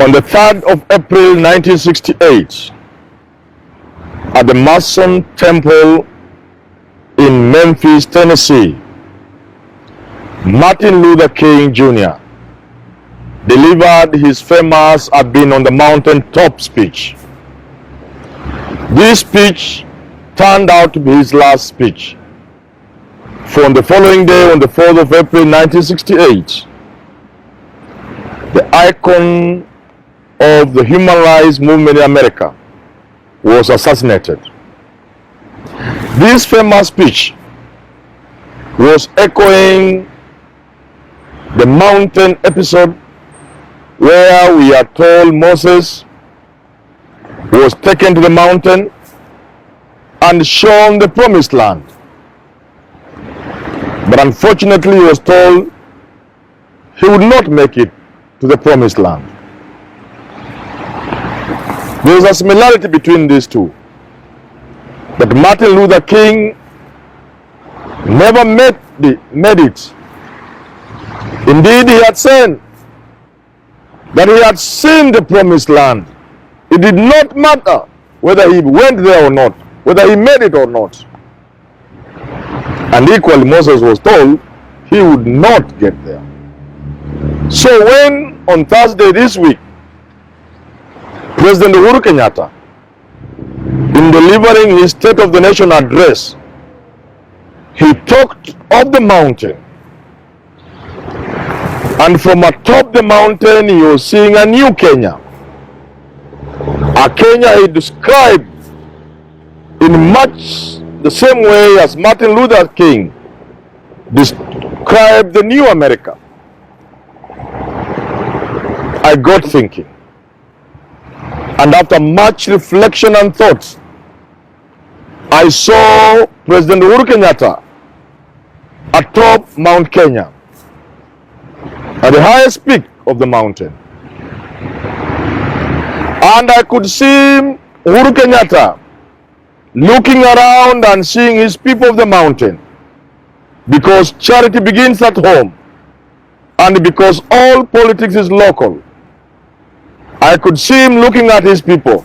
On the 3rd of April 1968, at the Mason Temple in Memphis, Tennessee, Martin Luther King Jr. delivered his famous "I've been on the mountaintop" speech. This speech turned out to be his last speech. For on the following day, on the 4th of April 1968, the icon of the human rights movement in America was assassinated. This famous speech was echoing the mountain episode where we are told Moses was taken to the mountain and shown the promised land. But unfortunately, he was told he would not make it to the promised land. There is a similarity between these two. But Martin Luther King never made it. Indeed, he had said that he had seen the promised land. It did not matter whether he went there or not, whether he made it or not. And equally, Moses was told he would not get there. So when on Thursday this week, President Uhuru Kenyatta, in delivering his State of the Nation address, he talked of the mountain. And from atop the mountain, he was seeing a new Kenya. A Kenya he described in much the same way as Martin Luther King described the new America. I got thinking. And after much reflection and thought, I saw President Uhuru Kenyatta atop Mount Kenya, at the highest peak of the mountain. And I could see Uhuru Kenyatta looking around and seeing his people of the mountain, because charity begins at home and because all politics is local. I could see him looking at his people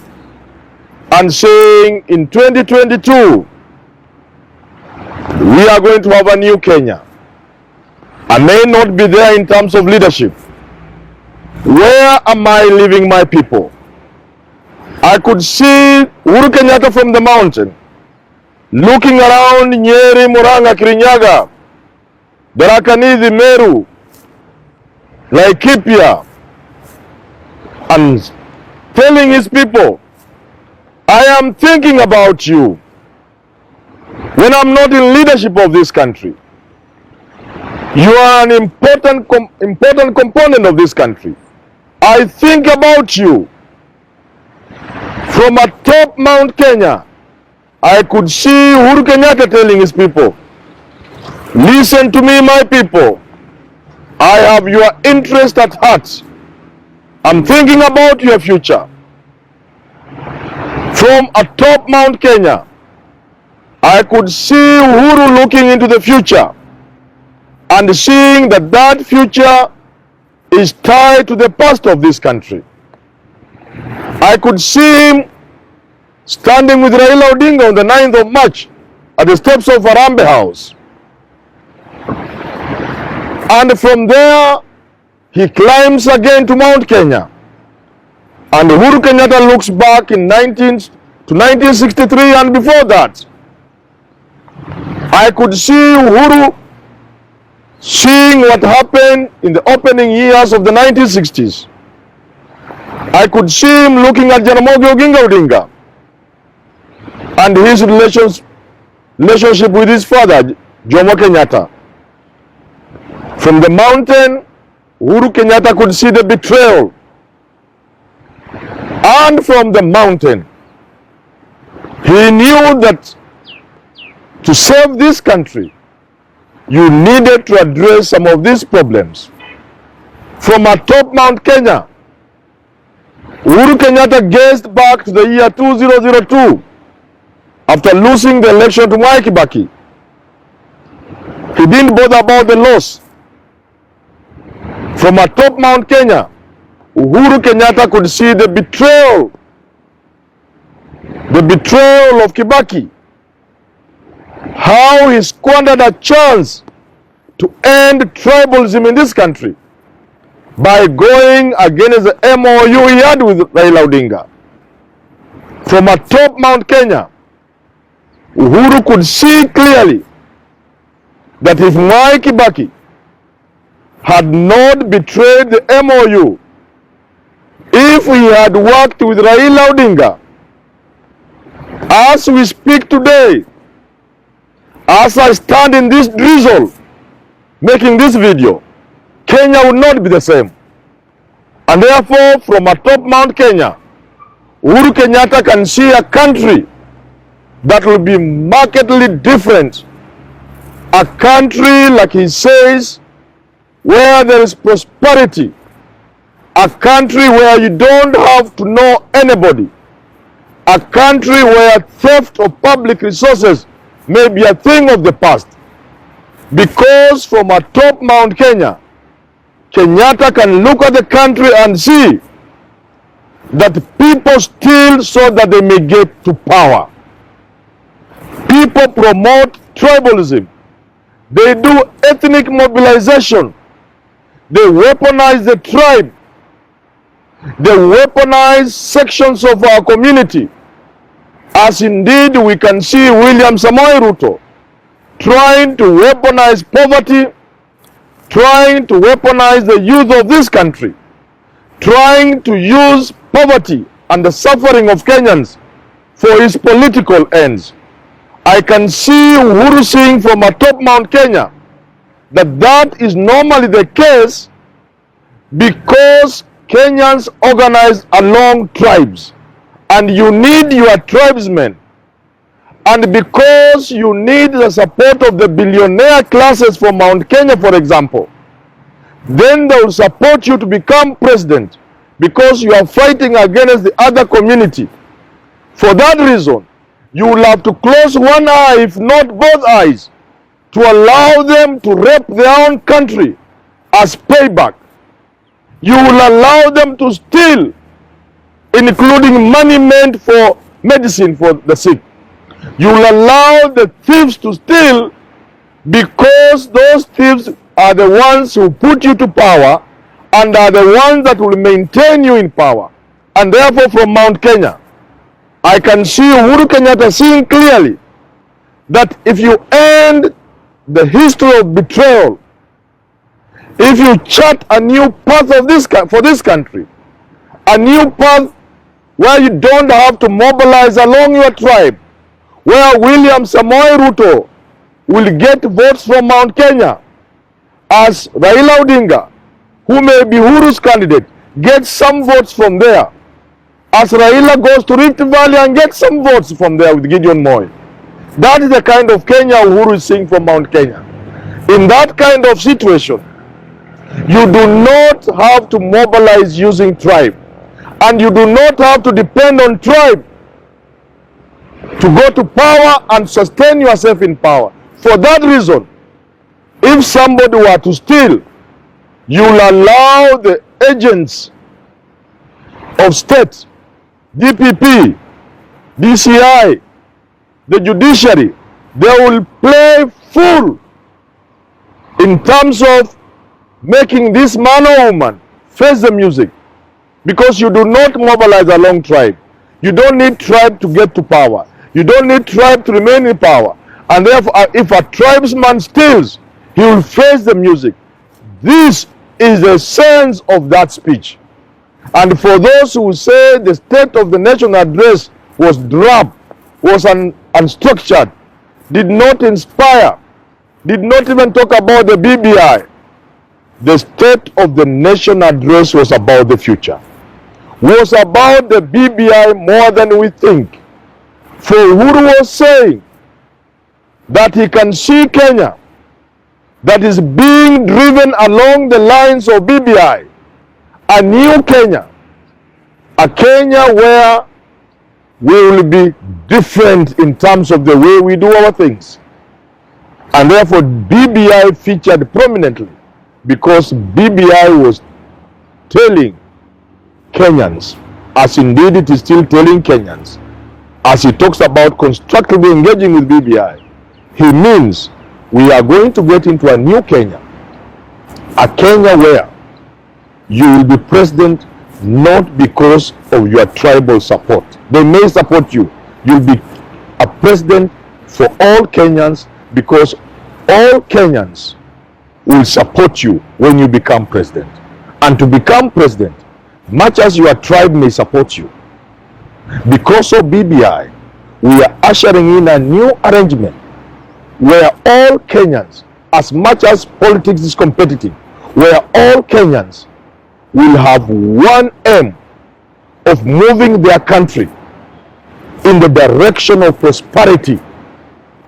and saying, in 2022, we are going to have a new Kenya. I may not be there in terms of leadership. Where am I leaving my people? I could see Uhuru Kenyatta from the mountain, looking around Nyeri, Murang'a, Kirinyaga, Tharaka-Nithi, Meru, Laikipia, and telling his people, I am thinking about you when I'm not in leadership of this country. You are an important component of this country. I think about you. From atop Mount Kenya, I could see Uhuru Kenyatta telling his people, listen to me, my people. I have your interest at heart. I'm thinking about your future. From atop Mount Kenya, I could see Uhuru looking into the future and seeing that that future is tied to the past of this country. I could see him standing with Raila Odinga on the 9th of March at the steps of Harambee House. And from there, he climbs again to Mount Kenya. And Uhuru Kenyatta looks back in 1963 and before that. I could see Uhuru seeing what happened in the opening years of the 1960s. I could see him looking at Jaramogi Oginga Odinga and his relationship with his father, Jomo Kenyatta. From the mountain, Uhuru Kenyatta could see the betrayal. And from the mountain, he knew that to save this country, you needed to address some of these problems. From atop Mount Kenya, Uhuru Kenyatta gazed back to the year 2002 after losing the election to Mwai Kibaki. He didn't bother about the loss. From atop Mount Kenya, Uhuru Kenyatta could see the betrayal of Kibaki, how he squandered a chance to end tribalism in this country by going against the MOU he had with Raila Odinga. From atop Mount Kenya, Uhuru could see clearly that if Mwai Kibaki had not betrayed the MOU, if he had worked with Raila Odinga, as we speak today, as I stand in this drizzle making this video, Kenya would not be the same. And therefore, from atop Mount Kenya, Uhuru Kenyatta can see a country that will be markedly different. A country, like he says, where there is prosperity. A country where you don't have to know anybody. A country where theft of public resources may be a thing of the past. Because from atop Mount Kenya, Kenyatta can look at the country and see that people steal so that they may get to power. People promote tribalism. They do ethnic mobilization. They weaponize the tribe. They weaponize sections of our community. As indeed we can see William Samoei Ruto trying to weaponize poverty, trying to weaponize the youth of this country, trying to use poverty and the suffering of Kenyans for his political ends. I can see Uhuru saying from atop Mount Kenya that that is normally the case because Kenyans organize along tribes and you need your tribesmen, and because you need the support of the billionaire classes from Mount Kenya, for example, then they will support you to become president because you are fighting against the other community. For that reason, you will have to close one eye, if not both eyes, to allow them to rape their own country as payback. You will allow them to steal, including money meant for medicine for the sick. You will allow the thieves to steal because those thieves are the ones who put you to power and are the ones that will maintain you in power. And therefore, from Mount Kenya, I can see Uhuru Kenyatta seeing clearly that if you end the history of betrayal, if you chart a new path of for this country, a new path where you don't have to mobilize along your tribe, where William Samoei Ruto will get votes from Mount Kenya, as Raila Odinga, who may be Uhuru's candidate, gets some votes from there, as Raila goes to Rift Valley and gets some votes from there with Gideon Moi. That is the kind of Kenya Uhuru is seeing from Mount Kenya. In that kind of situation, you do not have to mobilize using tribe, and you do not have to depend on tribe to go to power and sustain yourself in power. For that reason, if somebody were to steal, you will allow the agents of state, DPP, DCI, the judiciary, they will play full in terms of making this man or woman face the music, because you do not mobilize along tribe. You don't need tribe to get to power. You don't need tribe to remain in power. And therefore, if a tribesman steals, he will face the music. This is the sense of that speech. And for those who say the State of the Nation address was drab, was unstructured, did not inspire, did not even talk about the BBI, the State of the Nation address was about the future, was about the BBI more than we think. For Uhuru was saying that he can see Kenya that is being driven along the lines of BBI, a new Kenya, a Kenya where we will be different in terms of the way we do our things. And therefore BBI featured prominently, because BBI was telling Kenyans, as indeed it is still telling Kenyans, as he talks about constructively engaging with BBI, he means we are going to get into a new Kenya, a Kenya where you will be president not because of your tribal support. They may support you. You'll be a president for all Kenyans because all Kenyans will support you when you become president. And to become president, much as your tribe may support you, because of BBI, we are ushering in a new arrangement where all Kenyans, as much as politics is competitive, where all Kenyans will have one aim of moving their country in the direction of prosperity,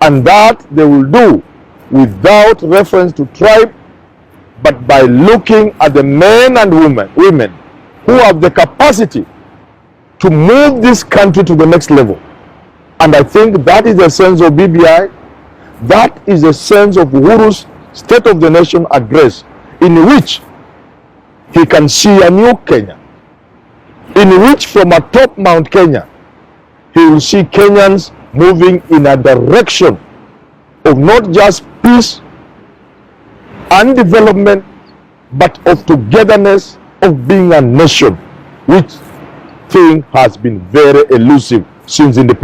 and that they will do without reference to tribe, but by looking at the men and women who have the capacity to move this country to the next level. And I think that is the sense of BBI. That is the sense of Uhuru's State of the Nation address, in which he can see a new Kenya, in which from atop Mount Kenya, he will see Kenyans moving in a direction of not just peace and development, but of togetherness, of being a nation, which thing has been very elusive since independence.